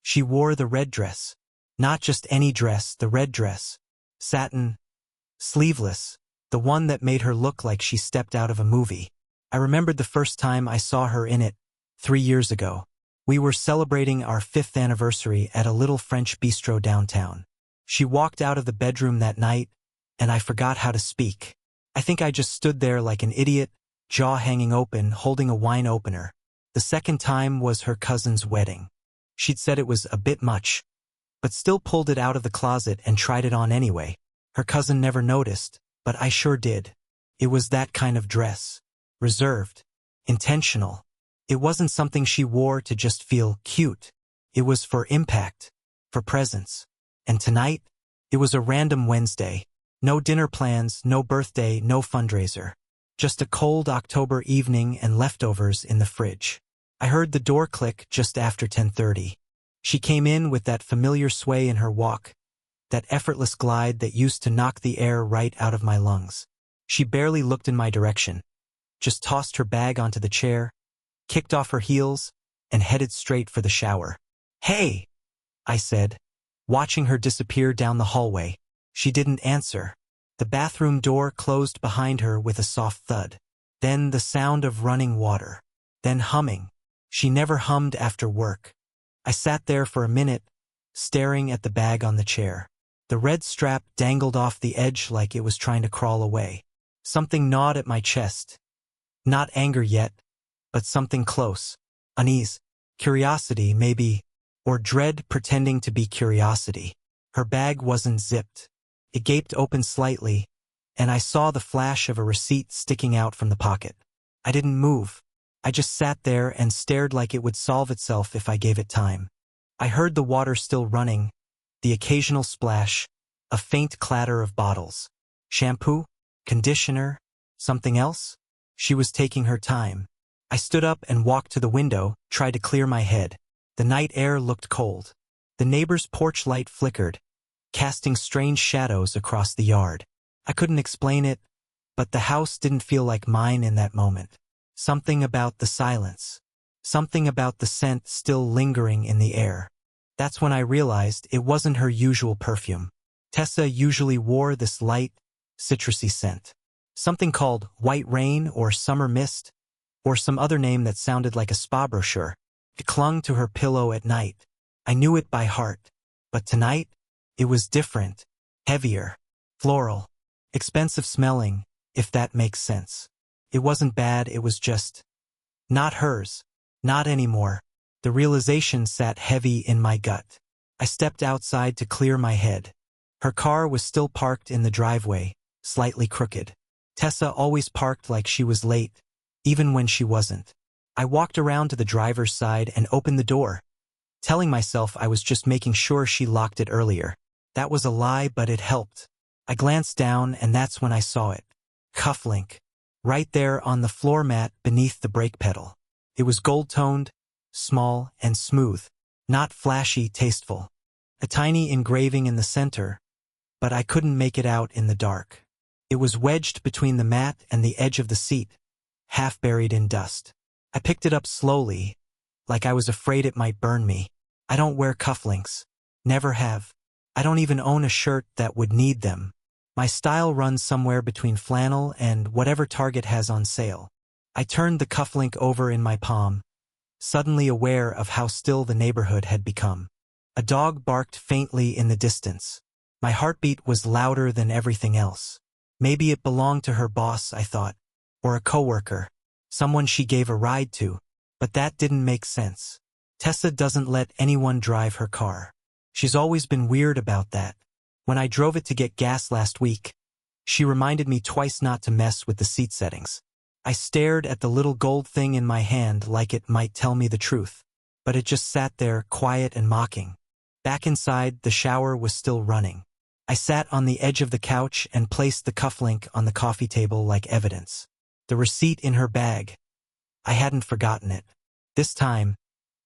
She wore the red dress. Not just any dress, the red dress. Satin, sleeveless, the one that made her look like she stepped out of a movie. I remembered the first time I saw her in it, 3 years ago. We were celebrating our 5th anniversary at a little French bistro downtown. She walked out of the bedroom that night, and I forgot how to speak. I think I just stood there like an idiot, jaw hanging open, holding a wine opener. The second time was her cousin's wedding. She'd said it was a bit much, but still pulled it out of the closet and tried it on anyway. Her cousin never noticed, but I sure did. It was that kind of dress. Reserved. Intentional. It wasn't something she wore to just feel cute. It was for impact. For presence. And tonight, it was a random Wednesday. No dinner plans, no birthday, no fundraiser. Just a cold October evening and leftovers in the fridge. I heard the door click just after 10:30. She came in with that familiar sway in her walk, that effortless glide that used to knock the air right out of my lungs. She barely looked in my direction, just tossed her bag onto the chair, kicked off her heels, and headed straight for the shower. "Hey!" I said, watching her disappear down the hallway. She didn't answer. The bathroom door closed behind her with a soft thud. Then the sound of running water. Then humming. She never hummed after work. I sat there for a minute, staring at the bag on the chair. The red strap dangled off the edge like it was trying to crawl away. Something gnawed at my chest. Not anger yet, but something close. Unease. Curiosity, maybe. Or dread pretending to be curiosity. Her bag wasn't zipped. It gaped open slightly, and I saw the flash of a receipt sticking out from the pocket. I didn't move. I just sat there and stared like it would solve itself if I gave it time. I heard the water still running, the occasional splash, a faint clatter of bottles. Shampoo? Conditioner? Something else? She was taking her time. I stood up and walked to the window, tried to clear my head. The night air looked cold. The neighbor's porch light flickered, casting strange shadows across the yard. I couldn't explain it, but the house didn't feel like mine in that moment. Something about the silence. Something about the scent still lingering in the air. That's when I realized it wasn't her usual perfume. Tessa usually wore this light, citrusy scent. Something called white rain or summer mist, or some other name that sounded like a spa brochure. It clung to her pillow at night. I knew it by heart. But tonight, it was different, heavier, floral, expensive smelling, if that makes sense. It wasn't bad, it was just not hers, not anymore. The realization sat heavy in my gut. I stepped outside to clear my head. Her car was still parked in the driveway, slightly crooked. Tessa always parked like she was late, even when she wasn't. I walked around to the driver's side and opened the door, telling myself I was just making sure she locked it earlier. That was a lie, but it helped. I glanced down, and that's when I saw it. Cufflink. Right there on the floor mat beneath the brake pedal. It was gold-toned, small, and smooth. Not flashy, tasteful. A tiny engraving in the center, but I couldn't make it out in the dark. It was wedged between the mat and the edge of the seat, half buried in dust. I picked it up slowly, like I was afraid it might burn me. I don't wear cufflinks. Never have. I don't even own a shirt that would need them. My style runs somewhere between flannel and whatever Target has on sale. I turned the cufflink over in my palm, suddenly aware of how still the neighborhood had become. A dog barked faintly in the distance. My heartbeat was louder than everything else. Maybe it belonged to her boss, I thought, or a coworker, someone she gave a ride to, but that didn't make sense. Tessa doesn't let anyone drive her car. She's always been weird about that. When I drove it to get gas last week, she reminded me twice not to mess with the seat settings. I stared at the little gold thing in my hand like it might tell me the truth, but it just sat there, quiet and mocking. Back inside, the shower was still running. I sat on the edge of the couch and placed the cufflink on the coffee table like evidence. The receipt in her bag. I hadn't forgotten it. This time,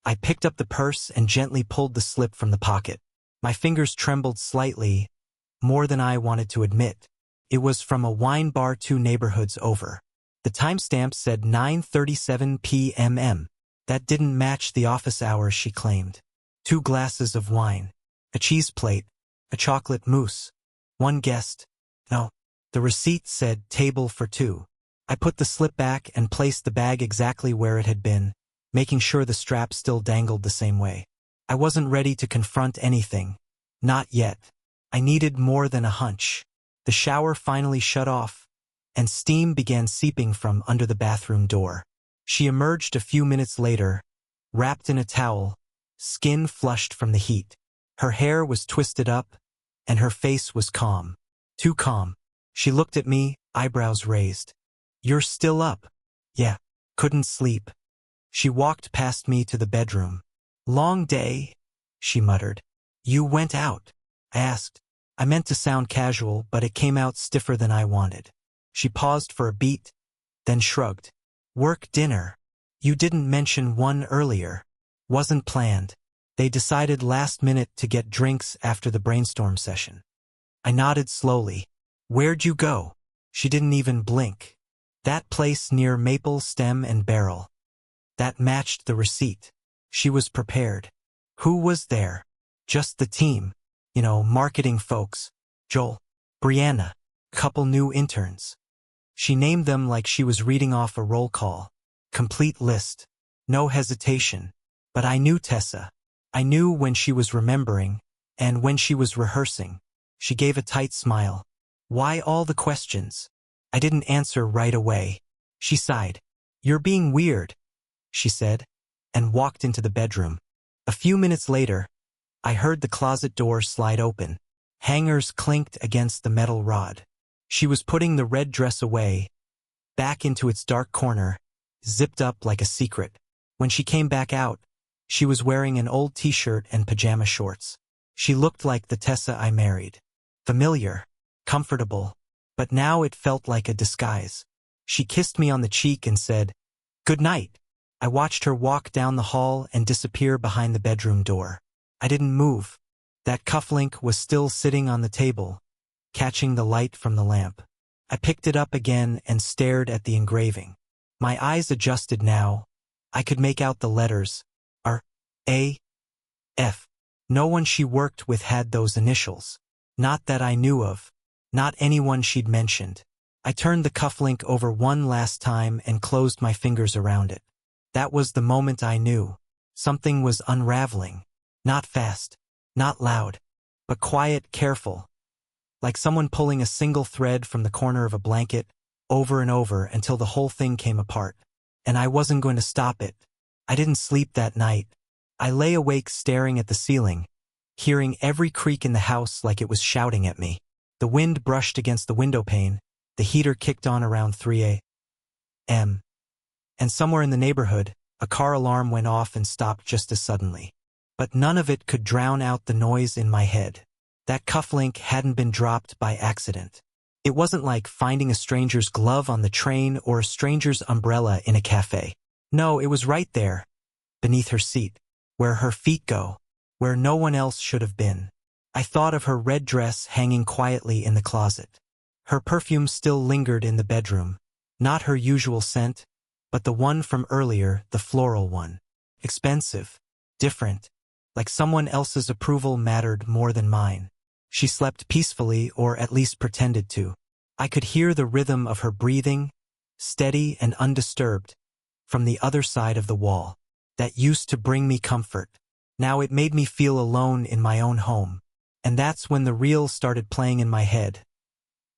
I picked up the purse and gently pulled the slip from the pocket. My fingers trembled slightly, more than I wanted to admit. It was from a wine bar 2 neighborhoods over. The timestamp said 9:37 p.m. That didn't match the office hours she claimed. 2 glasses of wine, a cheese plate, a chocolate mousse. One guest. No. The receipt said table for 2. I put the slip back and placed the bag exactly where it had been, making sure the strap still dangled the same way. I wasn't ready to confront anything. Not yet. I needed more than a hunch. The shower finally shut off, and steam began seeping from under the bathroom door. She emerged a few minutes later, wrapped in a towel, skin flushed from the heat. Her hair was twisted up, and her face was calm. Too calm. She looked at me, eyebrows raised. "You're still up?" "Yeah. Couldn't sleep." She walked past me to the bedroom. "Long day," she muttered. "You went out?" I asked. I meant to sound casual, but it came out stiffer than I wanted. She paused for a beat, then shrugged. "Work dinner. You didn't mention one earlier." "Wasn't planned. They decided last minute to get drinks after the brainstorm session." I nodded slowly. "Where'd you go?" She didn't even blink. "That place near Maple, Stem and Barrel." That matched the receipt. She was prepared. "Who was there?" "Just the team. Marketing folks. Joel, Brianna, couple new interns." She named them like she was reading off a roll call. Complete list. No hesitation. But I knew Tessa. I knew when she was remembering, and when she was rehearsing. She gave a tight smile. "Why all the questions?" I didn't answer right away. She sighed. "You're being weird," she said, and walked into the bedroom. A few minutes later, I heard the closet door slide open. Hangers clinked against the metal rod. She was putting the red dress away, back into its dark corner, zipped up like a secret. When she came back out, she was wearing an old t-shirt and pajama shorts. She looked like the Tessa I married. Familiar, comfortable, but now it felt like a disguise. She kissed me on the cheek and said, "Good night." I watched her walk down the hall and disappear behind the bedroom door. I didn't move. That cufflink was still sitting on the table, catching the light from the lamp. I picked it up again and stared at the engraving. My eyes adjusted now. I could make out the letters, R, A, F. No one she worked with had those initials. Not that I knew of. Not anyone she'd mentioned. I turned the cufflink over one last time and closed my fingers around it. That was the moment I knew. Something was unraveling. Not fast, not loud, but quiet, careful. Like someone pulling a single thread from the corner of a blanket, over and over until the whole thing came apart. And I wasn't going to stop it. I didn't sleep that night. I lay awake staring at the ceiling, hearing every creak in the house like it was shouting at me. The wind brushed against the window pane, the heater kicked on around 3 a.m. And somewhere in the neighborhood, a car alarm went off and stopped just as suddenly. But none of it could drown out the noise in my head. That cufflink hadn't been dropped by accident. It wasn't like finding a stranger's glove on the train or a stranger's umbrella in a cafe. No, it was right there, beneath her seat, where her feet go, where no one else should have been. I thought of her red dress hanging quietly in the closet. Her perfume still lingered in the bedroom. Not her usual scent, but the one from earlier, the floral one. Expensive, different, like someone else's approval mattered more than mine. She slept peacefully, or at least pretended to. I could hear the rhythm of her breathing, steady and undisturbed, from the other side of the wall. That used to bring me comfort. Now it made me feel alone in my own home. And that's when the reel started playing in my head.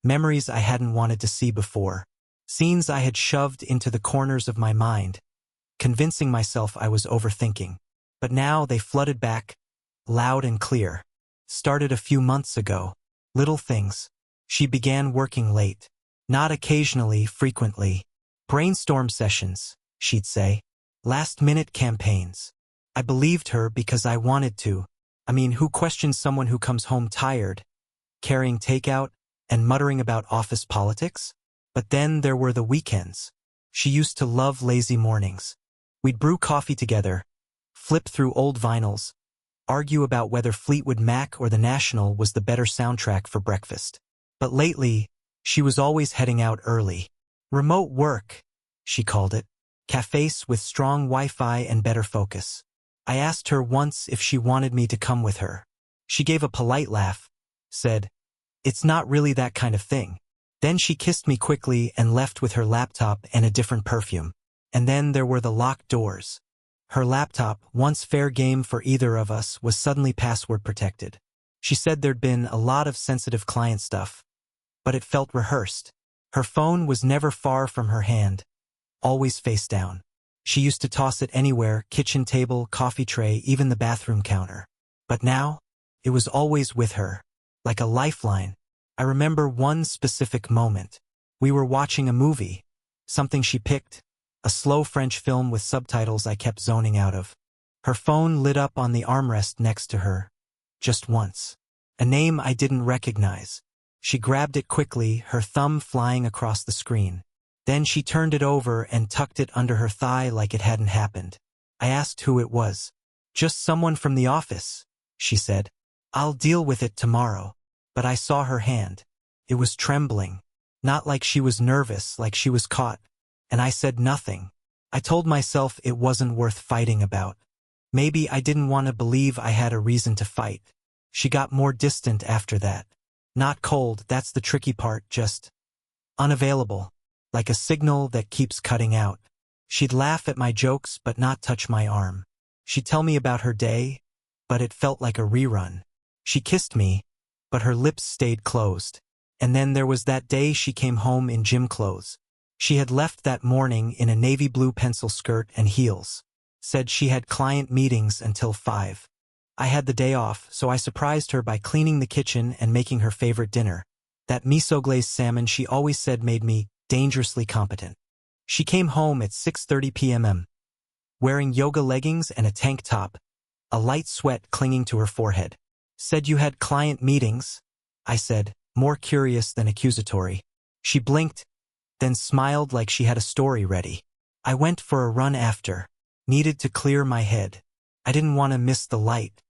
Memories I hadn't wanted to see before. Scenes I had shoved into the corners of my mind, convincing myself I was overthinking. But now they flooded back, loud and clear. Started a few months ago. Little things. She began working late. Not occasionally, frequently. Brainstorm sessions, she'd say. Last-minute campaigns. I believed her because I wanted to. I mean, who questions someone who comes home tired, carrying takeout, and muttering about office politics? But then there were the weekends. She used to love lazy mornings. We'd brew coffee together, flip through old vinyls, argue about whether Fleetwood Mac or The National was the better soundtrack for breakfast. But lately, she was always heading out early. Remote work, she called it. Cafes with strong Wi-Fi and better focus. I asked her once if she wanted me to come with her. She gave a polite laugh, said, "It's not really that kind of thing." Then she kissed me quickly and left with her laptop and a different perfume. And then there were the locked doors. Her laptop, once fair game for either of us, was suddenly password protected. She said there'd been a lot of sensitive client stuff, but it felt rehearsed. Her phone was never far from her hand, always face down. She used to toss it anywhere, kitchen table, coffee tray, even the bathroom counter. But now, it was always with her, like a lifeline. I remember one specific moment. We were watching a movie, something she picked, a slow French film with subtitles I kept zoning out of. Her phone lit up on the armrest next to her, just once. A name I didn't recognize. She grabbed it quickly, her thumb flying across the screen. Then she turned it over and tucked it under her thigh like it hadn't happened. I asked who it was. "Just someone from the office," she said. "I'll deal with it tomorrow." But I saw her hand. It was trembling. Not like she was nervous, like she was caught. And I said nothing. I told myself it wasn't worth fighting about. Maybe I didn't want to believe I had a reason to fight. She got more distant after that. Not cold, that's the tricky part, just unavailable. Like a signal that keeps cutting out. She'd laugh at my jokes but not touch my arm. She'd tell me about her day, but it felt like a rerun. She kissed me, but her lips stayed closed. And then there was that day she came home in gym clothes. She had left that morning in a navy blue pencil skirt and heels. Said she had client meetings until 5. I had the day off, so I surprised her by cleaning the kitchen and making her favorite dinner. That miso-glazed salmon she always said made me dangerously competent. She came home at 6:30 p.m. wearing yoga leggings and a tank top, a light sweat clinging to her forehead. "Said you had client meetings?" I said, more curious than accusatory. She blinked, then smiled like she had a story ready. "I went for a run after. Needed to clear my head. I didn't want to miss the light."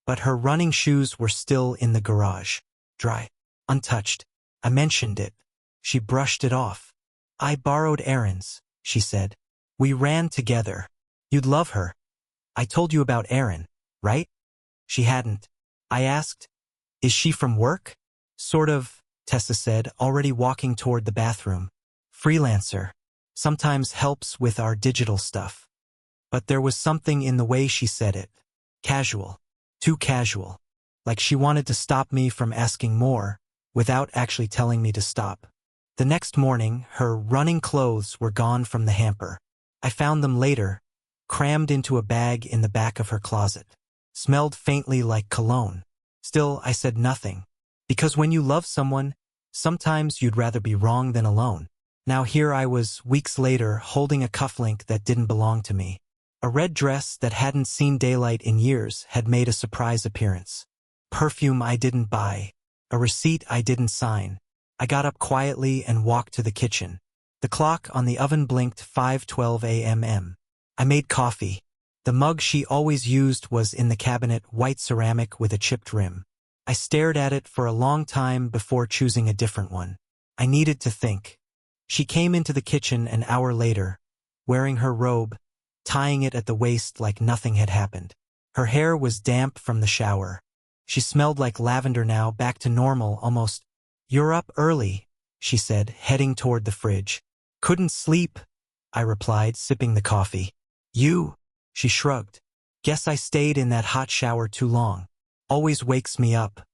But her running shoes were still in the garage. Dry. Untouched. I mentioned it. She brushed it off. "I borrowed Erin's," she said. "We ran together. You'd love her. I told you about Erin, right?" She hadn't. I asked, "Is she from work?" "Sort of," Tessa said, already walking toward the bathroom. "Freelancer. Sometimes helps with our digital stuff." But there was something in the way she said it. Casual. Too casual. Like she wanted to stop me from asking more, without actually telling me to stop. The next morning, her running clothes were gone from the hamper. I found them later, crammed into a bag in the back of her closet. Smelled faintly like cologne. Still, I said nothing. Because when you love someone, sometimes you'd rather be wrong than alone. Now here I was, weeks later, holding a cufflink that didn't belong to me. A red dress that hadn't seen daylight in years had made a surprise appearance. Perfume I didn't buy. A receipt I didn't sign. I got up quietly and walked to the kitchen. The clock on the oven blinked 5:12 a.m. I made coffee. The mug she always used was in the cabinet, white ceramic with a chipped rim. I stared at it for a long time before choosing a different one. I needed to think. She came into the kitchen an hour later, wearing her robe, tying it at the waist like nothing had happened. Her hair was damp from the shower. She smelled like lavender now, back to normal almost. "You're up early," she said, heading toward the fridge. "Couldn't sleep," I replied, sipping the coffee. "You?" She shrugged. "Guess I stayed in that hot shower too long. Always wakes me up."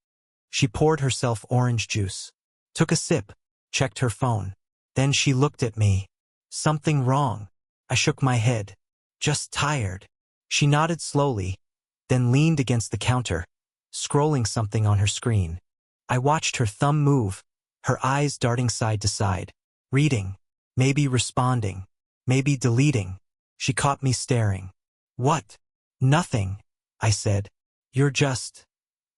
She poured herself orange juice. Took a sip. Checked her phone. Then she looked at me. "Something wrong?" I shook my head. "Just tired." She nodded slowly, then leaned against the counter, scrolling something on her screen. I watched her thumb move, her eyes darting side to side. Reading. Maybe responding. Maybe deleting. She caught me staring. "What?" "Nothing," I said. "You're just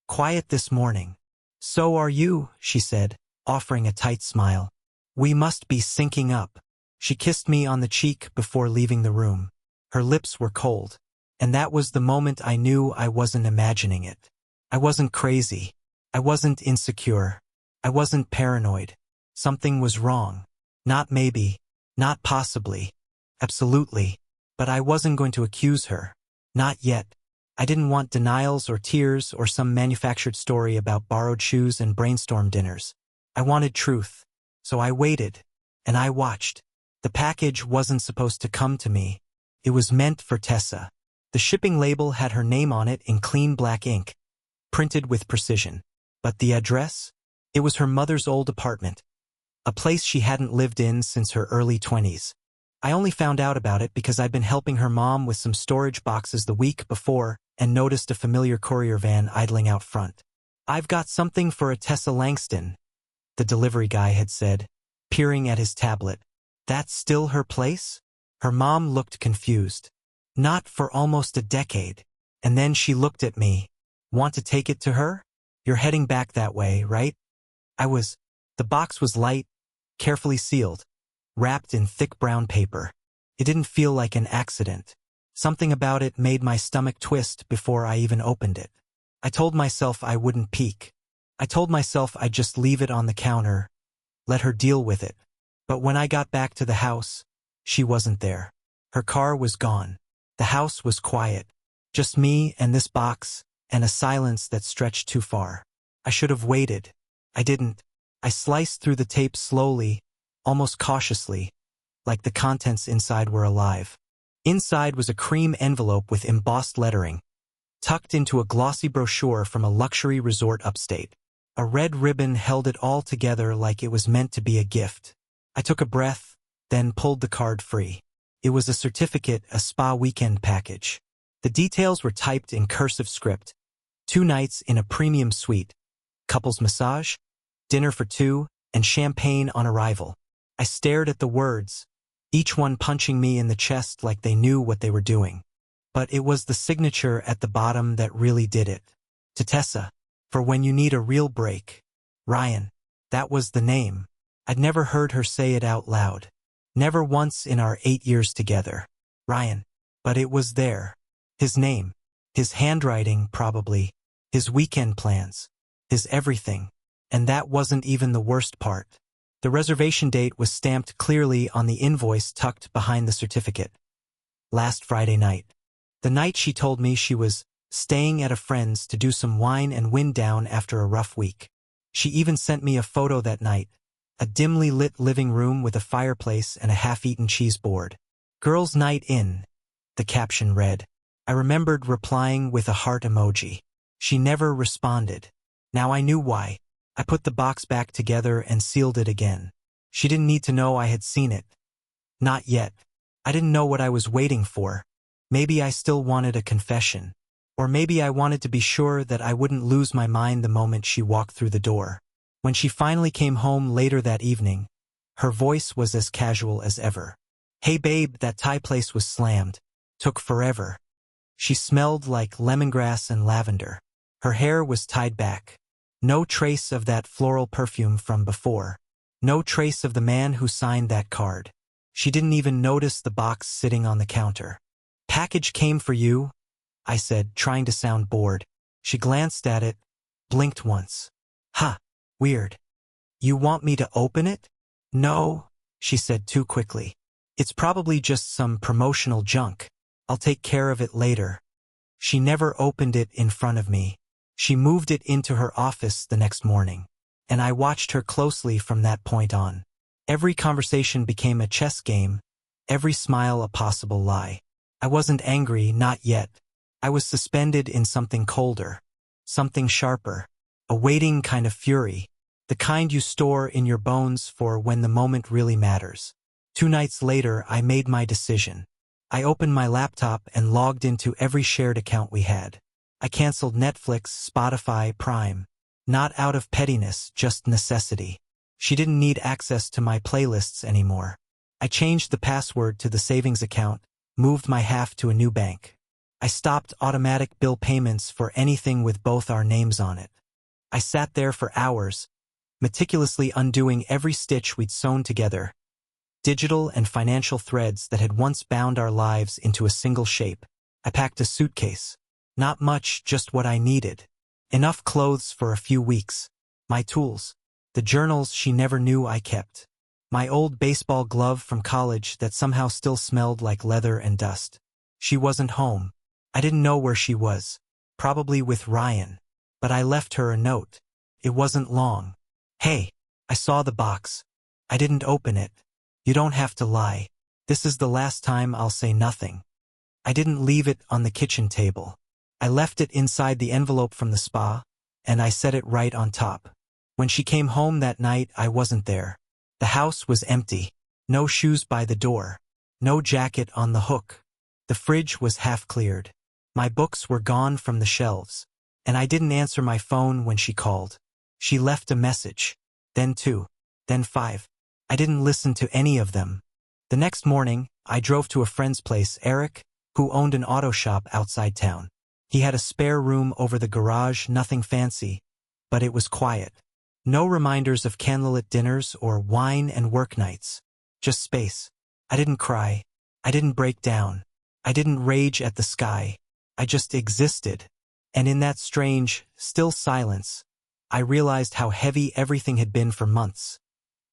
quiet this morning." "So are you," she said, offering a tight smile. "We must be syncing up." She kissed me on the cheek before leaving the room. Her lips were cold. And that was the moment I knew I wasn't imagining it. I wasn't crazy. I wasn't insecure. I wasn't paranoid. Something was wrong. Not maybe. Not possibly. Absolutely. But I wasn't going to accuse her. Not yet. I didn't want denials or tears or some manufactured story about borrowed shoes and brainstorm dinners. I wanted truth. So I waited. And I watched. The package wasn't supposed to come to me. It was meant for Tessa. The shipping label had her name on it in clean black ink, printed with precision. But the address? It was her mother's old apartment, a place she hadn't lived in since her early 20s. I only found out about it because I'd been helping her mom with some storage boxes the week before and noticed a familiar courier van idling out front. "I've got something for a Tessa Langston," the delivery guy had said, peering at his tablet. "That's still her place?" Her mom looked confused. "Not for almost a decade." And then she looked at me. "Want to take it to her? You're heading back that way, right?" The box was light, carefully sealed, wrapped in thick brown paper. It didn't feel like an accident. Something about it made my stomach twist before I even opened it. I told myself I wouldn't peek. I told myself I'd just leave it on the counter, let her deal with it. But when I got back to the house, she wasn't there. Her car was gone. The house was quiet. Just me and this box, and a silence that stretched too far. I should have waited. I didn't. I sliced through the tape slowly, almost cautiously, like the contents inside were alive. Inside was a cream envelope with embossed lettering, tucked into a glossy brochure from a luxury resort upstate. A red ribbon held it all together like it was meant to be a gift. I took a breath, then pulled the card free. It was a certificate, a spa weekend package. The details were typed in cursive script. 2 nights in a premium suite, couples massage, dinner for 2, and champagne on arrival. I stared at the words, each one punching me in the chest like they knew what they were doing. But it was the signature at the bottom that really did it. To Tessa, for when you need a real break. Ryan. That was the name. I'd never heard her say it out loud. Never once in our 8 years together. Ryan. But it was there. His name. His handwriting, probably. His weekend plans. His everything. And that wasn't even the worst part. The reservation date was stamped clearly on the invoice tucked behind the certificate. Last Friday night. The night she told me she was staying at a friend's to do some wine and wind down after a rough week. She even sent me a photo that night. A dimly lit living room with a fireplace and a half-eaten cheese board. "Girls' night in," the caption read. I remembered replying with a heart emoji. She never responded. Now I knew why. I put the box back together and sealed it again. She didn't need to know I had seen it. Not yet. I didn't know what I was waiting for. Maybe I still wanted a confession. Or maybe I wanted to be sure that I wouldn't lose my mind the moment she walked through the door. When she finally came home later that evening, her voice was as casual as ever. "Hey babe, that Thai place was slammed. Took forever." She smelled like lemongrass and lavender. Her hair was tied back. No trace of that floral perfume from before. No trace of the man who signed that card. She didn't even notice the box sitting on the counter. "Package came for you," I said, trying to sound bored. She glanced at it, blinked once. "Huh, weird. You want me to open it?" "No," she said too quickly. "It's probably just some promotional junk. I'll take care of it later." She never opened it in front of me. She moved it into her office the next morning, and I watched her closely from that point on. Every conversation became a chess game, every smile a possible lie. I wasn't angry, not yet. I was suspended in something colder, something sharper, a waiting kind of fury, the kind you store in your bones for when the moment really matters. 2 nights later, I made my decision. I opened my laptop and logged into every shared account we had. I canceled Netflix, Spotify, Prime. Not out of pettiness, just necessity. She didn't need access to my playlists anymore. I changed the password to the savings account, moved my half to a new bank. I stopped automatic bill payments for anything with both our names on it. I sat there for hours, meticulously undoing every stitch we'd sewn together, digital and financial threads that had once bound our lives into a single shape. I packed a suitcase. Not much, just what I needed. Enough clothes for a few weeks. My tools. The journals she never knew I kept. My old baseball glove from college that somehow still smelled like leather and dust. She wasn't home. I didn't know where she was. Probably with Ryan. But I left her a note. It wasn't long. Hey, I saw the box. I didn't open it. You don't have to lie. This is the last time I'll say nothing. I didn't leave it on the kitchen table. I left it inside the envelope from the spa, and I set it right on top. When she came home that night, I wasn't there. The house was empty. No shoes by the door. No jacket on the hook. The fridge was half cleared. My books were gone from the shelves. And I didn't answer my phone when she called. She left a message. Then 2. Then 5. I didn't listen to any of them. The next morning, I drove to a friend's place, Eric, who owned an auto shop outside town. He had a spare room over the garage, nothing fancy, but it was quiet. No reminders of candlelit dinners or wine and work nights. Just space. I didn't cry. I didn't break down. I didn't rage at the sky. I just existed. And in that strange, still silence, I realized how heavy everything had been for months.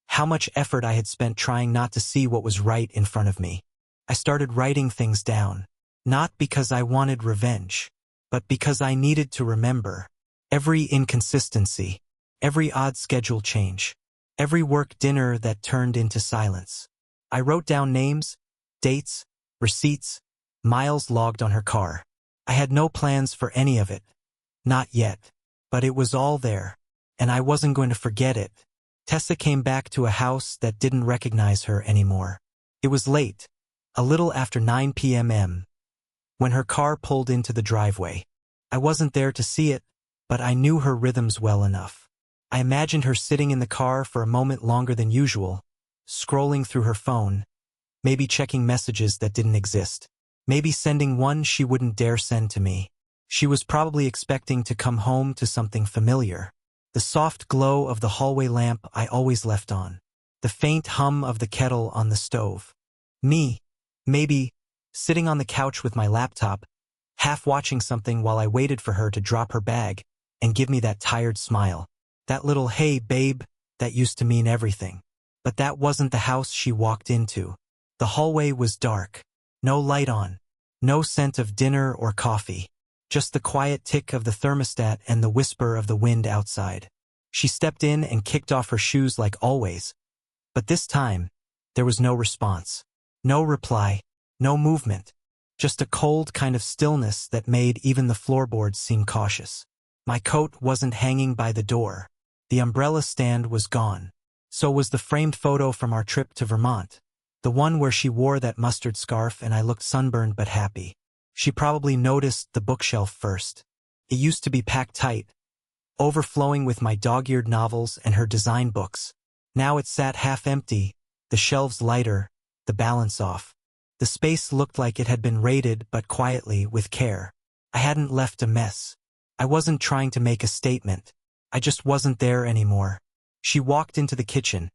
How much effort I had spent trying not to see what was right in front of me. I started writing things down. Not because I wanted revenge, but because I needed to remember. Every inconsistency. Every odd schedule change. Every work dinner that turned into silence. I wrote down names, dates, receipts, miles logged on her car. I had no plans for any of it. Not yet. But it was all there. And I wasn't going to forget it. Tessa came back to a house that didn't recognize her anymore. It was late, a little after 9 p.m. when her car pulled into the driveway. I wasn't there to see it, but I knew her rhythms well enough. I imagined her sitting in the car for a moment longer than usual, scrolling through her phone, maybe checking messages that didn't exist, maybe sending one she wouldn't dare send to me. She was probably expecting to come home to something familiar. The soft glow of the hallway lamp I always left on. The faint hum of the kettle on the stove. Me, maybe, sitting on the couch with my laptop, half watching something while I waited for her to drop her bag and give me that tired smile. That little "hey, babe" that used to mean everything. But that wasn't the house she walked into. The hallway was dark. No light on. No scent of dinner or coffee. Just the quiet tick of the thermostat and the whisper of the wind outside. She stepped in and kicked off her shoes like always. But this time, there was no response. No reply. No movement. Just a cold kind of stillness that made even the floorboards seem cautious. My coat wasn't hanging by the door. The umbrella stand was gone. So was the framed photo from our trip to Vermont. The one where she wore that mustard scarf and I looked sunburned but happy. She probably noticed the bookshelf first. It used to be packed tight, overflowing with my dog-eared novels and her design books. Now it sat half empty, the shelves lighter, the balance off. The space looked like it had been raided, but quietly, with care. I hadn't left a mess. I wasn't trying to make a statement. I just wasn't there anymore. She walked into the kitchen,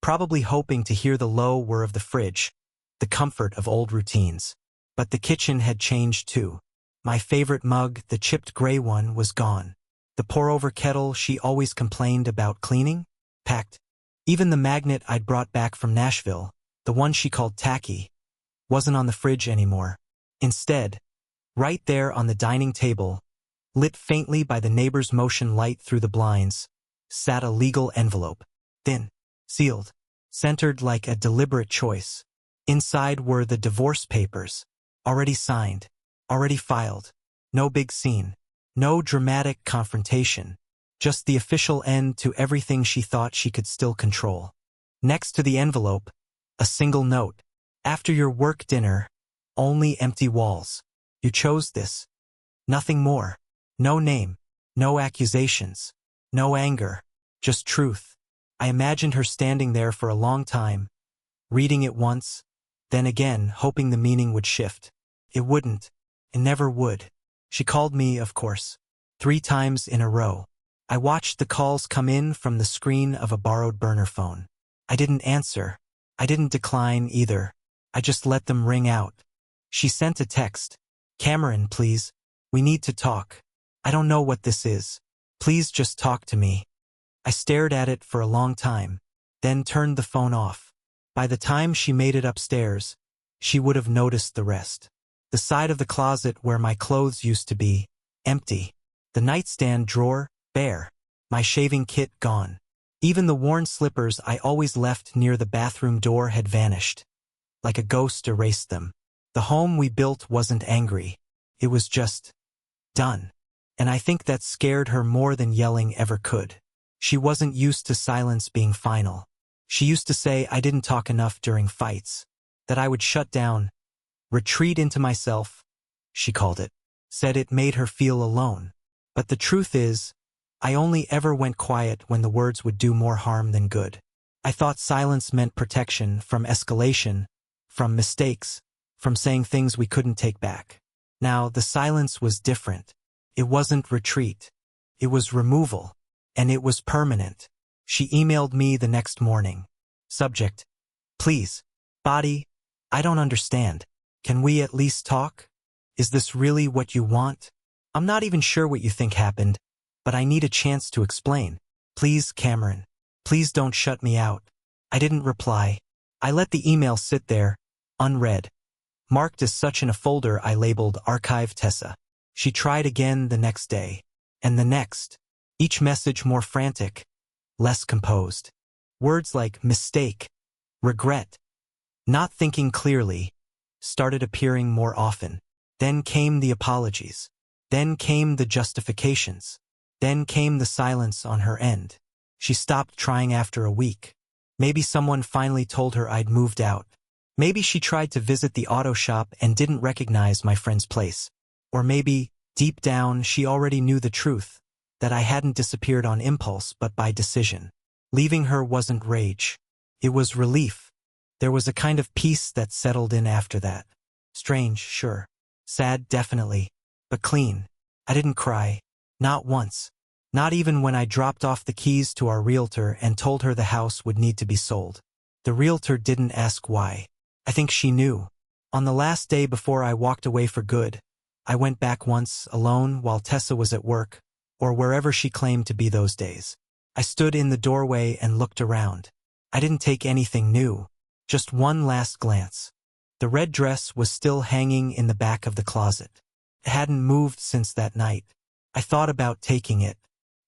probably hoping to hear the low whir of the fridge, the comfort of old routines. But the kitchen had changed too. My favorite mug, the chipped gray one, was gone. The pour-over kettle she always complained about cleaning? Packed. Even the magnet I'd brought back from Nashville, the one she called tacky, wasn't on the fridge anymore. Instead, right there on the dining table, lit faintly by the neighbor's motion light through the blinds, sat a legal envelope. Thin, sealed, centered like a deliberate choice. Inside were the divorce papers. Already signed. Already filed. No big scene. No dramatic confrontation. Just the official end to everything she thought she could still control. Next to the envelope, a single note. After your work dinner, only empty walls. You chose this. Nothing more. No name. No accusations. No anger. Just truth. I imagined her standing there for a long time, reading it once, then again, hoping the meaning would shift. It wouldn't. It never would. She called me, of course. 3 times in a row. I watched the calls come in from the screen of a borrowed burner phone. I didn't answer. I didn't decline either. I just let them ring out. She sent a text. Cameron, please. We need to talk. I don't know what this is. Please just talk to me. I stared at it for a long time, then turned the phone off. By the time she made it upstairs, she would have noticed the rest. The side of the closet where my clothes used to be, empty. The nightstand drawer, bare. My shaving kit gone. Even the worn slippers I always left near the bathroom door had vanished. Like a ghost erased them. The home we built wasn't angry. It was just done. And I think that scared her more than yelling ever could. She wasn't used to silence being final. She used to say I didn't talk enough during fights. That I would shut down, retreat into myself, she called it. Said it made her feel alone. But the truth is, I only ever went quiet when the words would do more harm than good. I thought silence meant protection from escalation, from mistakes, from saying things we couldn't take back. Now, the silence was different. It wasn't retreat. It was removal. And it was permanent. She emailed me the next morning. Subject: please. Body: I don't understand. Can we at least talk? Is this really what you want? I'm not even sure what you think happened, but I need a chance to explain. Please, Cameron. Please don't shut me out. I didn't reply. I let the email sit there, unread. Marked as such in a folder I labeled Archive Tessa. She tried again the next day. And the next. Each message more frantic, less composed. Words like mistake, regret, not thinking clearly, started appearing more often. Then came the apologies. Then came the justifications. Then came the silence on her end. She stopped trying after a week. Maybe someone finally told her I'd moved out. Maybe she tried to visit the auto shop and didn't recognize my friend's place. Or maybe, deep down, she already knew the truth, that I hadn't disappeared on impulse but by decision. Leaving her wasn't rage. It was relief. There was a kind of peace that settled in after that. Strange, sure. Sad, definitely. But clean. I didn't cry. Not once. Not even when I dropped off the keys to our realtor and told her the house would need to be sold. The realtor didn't ask why. I think she knew. On the last day before I walked away for good, I went back once, alone, while Tessa was at work, or wherever she claimed to be those days. I stood in the doorway and looked around. I didn't take anything new. Just one last glance. The red dress was still hanging in the back of the closet. It hadn't moved since that night. I thought about taking it,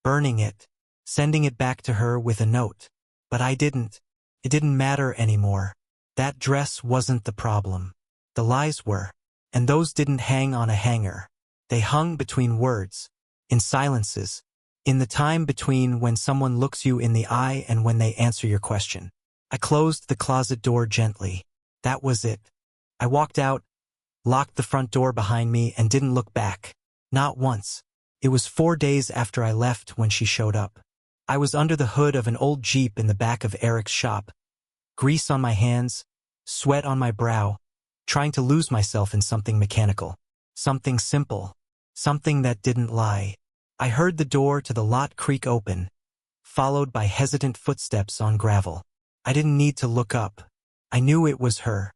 burning it, sending it back to her with a note. But I didn't. It didn't matter anymore. That dress wasn't the problem. The lies were. And those didn't hang on a hanger. They hung between words, in silences, in the time between when someone looks you in the eye and when they answer your question. I closed the closet door gently. That was it. I walked out, locked the front door behind me, and didn't look back. Not once. It was 4 days after I left when she showed up. I was under the hood of an old Jeep in the back of Eric's shop. Grease on my hands, sweat on my brow, trying to lose myself in something mechanical. Something simple. Something that didn't lie. I heard the door to the lot creak open, followed by hesitant footsteps on gravel. I didn't need to look up. I knew it was her.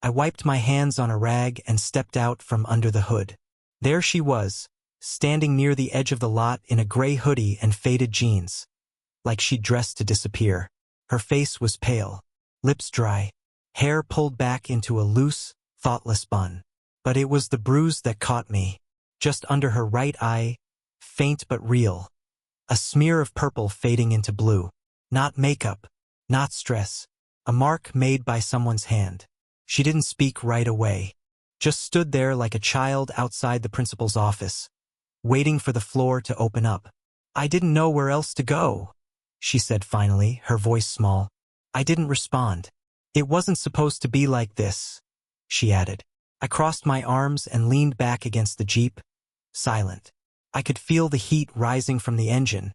I wiped my hands on a rag and stepped out from under the hood. There she was, standing near the edge of the lot in a gray hoodie and faded jeans. Like she'd dressed to disappear. Her face was pale, lips dry, hair pulled back into a loose, thoughtless bun. But it was the bruise that caught me. Just under her right eye, faint but real. A smear of purple fading into blue. Not makeup, not stress. A mark made by someone's hand. She didn't speak right away. Just stood there like a child outside the principal's office, waiting for the floor to open up. I didn't know where else to go, she said finally, her voice small. I didn't respond. It wasn't supposed to be like this, she added. I crossed my arms and leaned back against the Jeep, silent. I could feel the heat rising from the engine,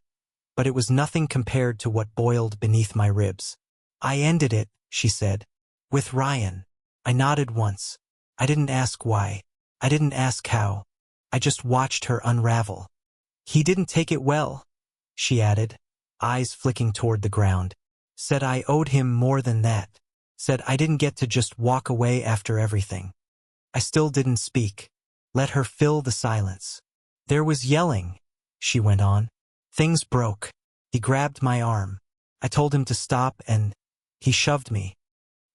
but it was nothing compared to what boiled beneath my ribs. I ended it, she said. With Ryan. I nodded once. I didn't ask why. I didn't ask how. I just watched her unravel. He didn't take it well, she added, eyes flicking toward the ground. Said I owed him more than that. Said I didn't get to just walk away after everything. I still didn't speak. Let her fill the silence. There was yelling, she went on. Things broke. He grabbed my arm. I told him to stop and he shoved me.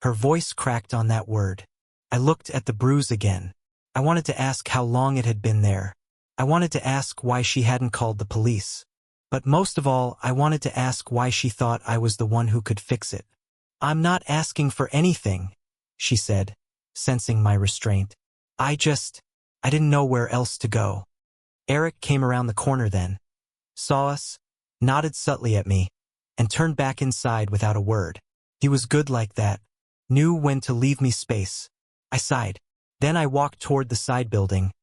Her voice cracked on that word. I looked at the bruise again. I wanted to ask how long it had been there. I wanted to ask why she hadn't called the police. But most of all, I wanted to ask why she thought I was the one who could fix it. "I'm not asking for anything," she said, sensing my restraint. I didn't know where else to go." Eric came around the corner then, saw us, nodded subtly at me, and turned back inside without a word. He was good like that, knew when to leave me space. I sighed. Then I walked toward the side building,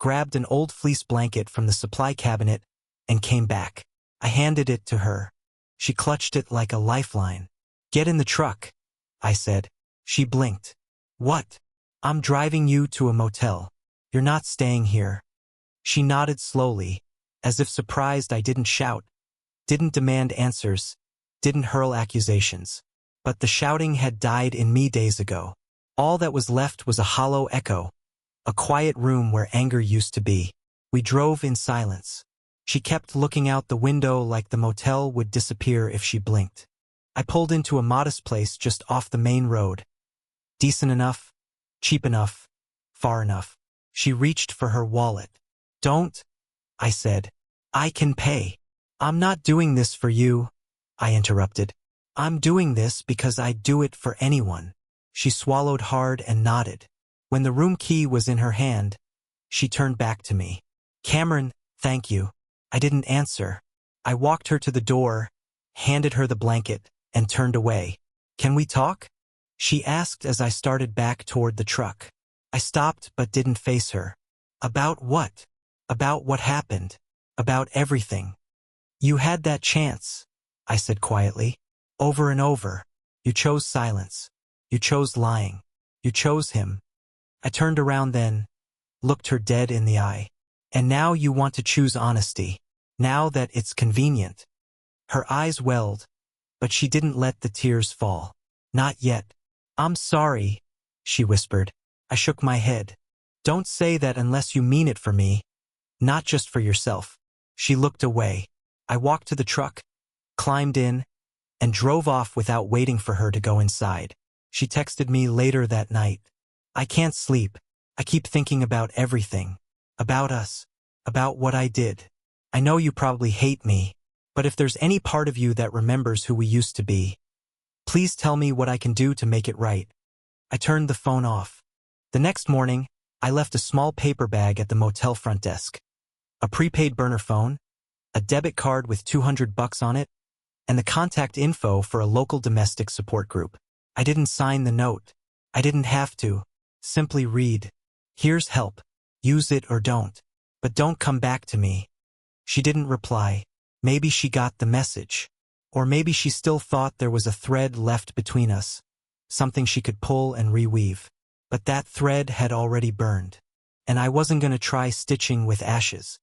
grabbed an old fleece blanket from the supply cabinet, and came back. I handed it to her. She clutched it like a lifeline. "Get in the truck," I said. She blinked. "What?" "I'm driving you to a motel. You're not staying here." She nodded slowly, as if surprised I didn't shout, didn't demand answers, didn't hurl accusations. But the shouting had died in me days ago. All that was left was a hollow echo, a quiet room where anger used to be. We drove in silence. She kept looking out the window like the motel would disappear if she blinked. I pulled into a modest place just off the main road. Decent enough, cheap enough, far enough. She reached for her wallet. "Don't," I said. "I can pay." "I'm not doing this for you," I interrupted. "I'm doing this because I'd do it for anyone." She swallowed hard and nodded. When the room key was in her hand, she turned back to me. "Cameron, thank you." I didn't answer. I walked her to the door, handed her the blanket, and turned away. "Can we talk?" she asked as I started back toward the truck. I stopped but didn't face her. "About what?" "About what happened. About everything." "You had that chance," I said quietly. "Over and over. You chose silence. You chose lying. You chose him." I turned around then, looked her dead in the eye. "And now you want to choose honesty. Now that it's convenient." Her eyes welled, but she didn't let the tears fall. "Not yet." "I'm sorry," she whispered. I shook my head. "Don't say that unless you mean it for me. Not just for yourself." She looked away. I walked to the truck, climbed in, and drove off without waiting for her to go inside. She texted me later that night. "I can't sleep. I keep thinking about everything. About us. About what I did. I know you probably hate me, but if there's any part of you that remembers who we used to be, please tell me what I can do to make it right." I turned the phone off. The next morning, I left a small paper bag at the motel front desk. A prepaid burner phone, a debit card with $200 on it, and the contact info for a local domestic support group. I didn't sign the note. I didn't have to. Simply read, "Here's help. Use it or don't. But don't come back to me." She didn't reply. Maybe she got the message. Or maybe she still thought there was a thread left between us, something she could pull and reweave. But that thread had already burned. And I wasn't going to try stitching with ashes.